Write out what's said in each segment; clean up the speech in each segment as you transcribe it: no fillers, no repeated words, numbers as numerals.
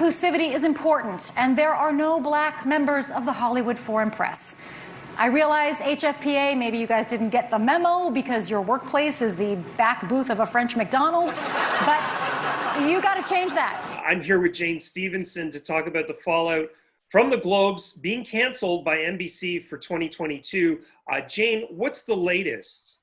inclusivity is important, and there are no black members of the Hollywood Foreign Press. I realize HFPA, maybe you guys didn't get the memo because your workplace is the back booth of a French McDonald's, but you got to change that. I'm here with Jane Stevenson to talk about the fallout from the Globes being canceled by NBC for 2022. Jane, what's the latest?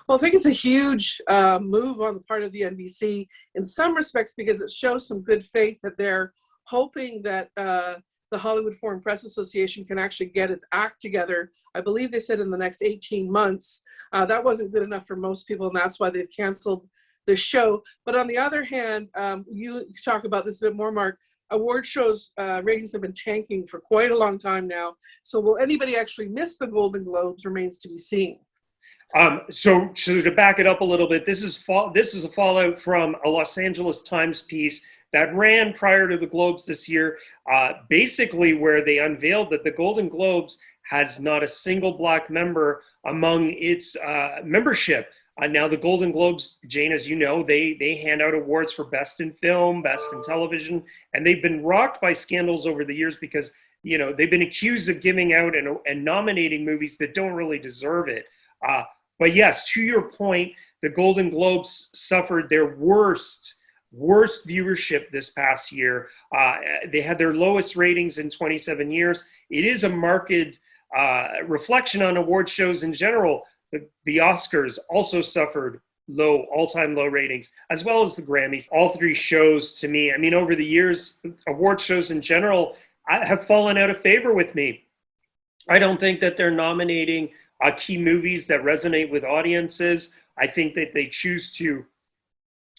Well, I think it's a huge move on the part of the NBC in some respects because it shows some good faith that they're hoping that the Hollywood Foreign Press Association can actually get its act together. I believe they said in the next 18 months. That wasn't good enough for most people, and that's why they've canceled the show. But on the other hand, you talk about this a bit more, Mark, award shows ratings have been tanking for quite a long time now. So will anybody actually miss the Golden Globes remains to be seen. So to back it up a little bit, this is a fallout from a Los Angeles Times piece that ran prior to the Globes this year, basically where they unveiled that the Golden Globes has not a single black member among its membership. Now, the Golden Globes, Jane, as you know, they hand out awards for Best in Film, Best in Television, and they've been rocked by scandals over the years because, you know, they've been accused of giving out and nominating movies that don't really deserve it. But yes, to your point, the Golden Globes suffered their worst viewership this past year. They had their lowest ratings in 27 years. It is a marked reflection on award shows in general. The Oscars also suffered all-time low ratings, as well as the Grammys. All three shows, to me, I mean, over the years, award shows in general have fallen out of favor with me. I don't think that they're nominating key movies that resonate with audiences. I think that they choose to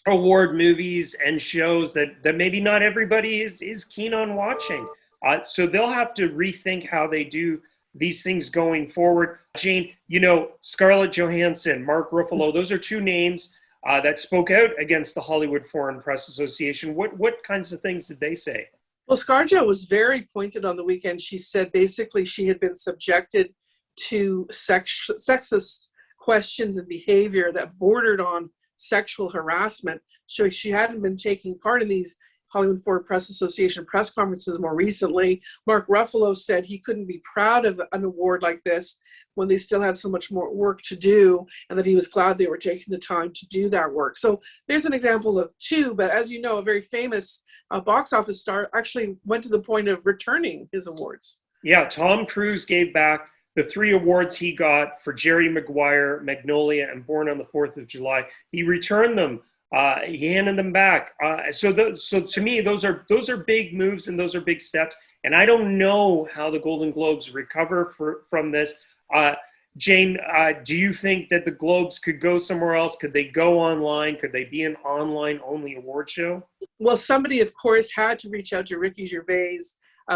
award movies and shows that maybe not everybody is keen on watching. So they'll have to rethink how they do these things going forward. Jane, you know, Scarlett Johansson, Mark Ruffalo, those are two names that spoke out against the Hollywood Foreign Press Association. What kinds of things did they say? Well, ScarJo was very pointed on the weekend. She said basically she had been subjected to sexist questions and behavior that bordered on sexual harassment. So she hadn't been taking part in these Hollywood Foreign Press Association press conferences more recently. Mark Ruffalo said he couldn't be proud of an award like this when they still had so much more work to do, and that he was glad they were taking the time to do that work. So there's an example of two, but as you know, a very famous box office star actually went to the point of returning his awards. Yeah, Tom Cruise gave back the 3 awards he got for Jerry Maguire, Magnolia, and Born on the 4th of July. He returned them. He handed them back. So to me, those are big moves and those are big steps. And I don't know how the Golden Globes recover from this. Jane, do you think that the Globes could go somewhere else? Could they go online? Could they be an online-only award show? Well, somebody, of course, had to reach out to Ricky Gervais,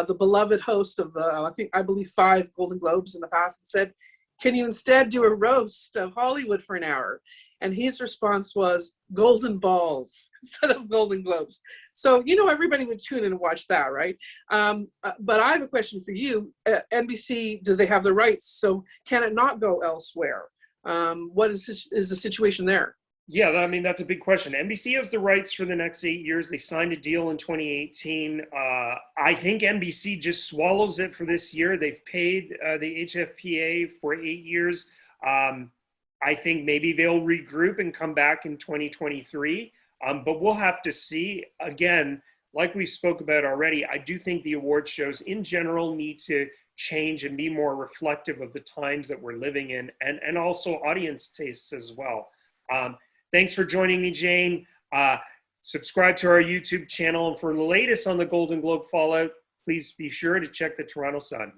the beloved host of I believe 5 Golden Globes in the past, and said, can you instead do a roast of Hollywood for an hour? And his response was Golden Balls instead of Golden Globes. So, you know, everybody would tune in and watch that, right? But I have a question for you. NBC, do they have the rights? So can it not go elsewhere? What is the situation there? Yeah, I mean, that's a big question. NBC has the rights for the next 8 years. They signed a deal in 2018. I think NBC just swallows it for this year. They've paid the HFPA for 8 years. I think maybe they'll regroup and come back in 2023, but we'll have to see. Again, like we spoke about already, I do think the award shows in general need to change and be more reflective of the times that we're living in, and also audience tastes as well. Thanks for joining me, Jane. Subscribe to our YouTube channel, and for the latest on the Golden Globe fallout, please be sure to check the Toronto Sun.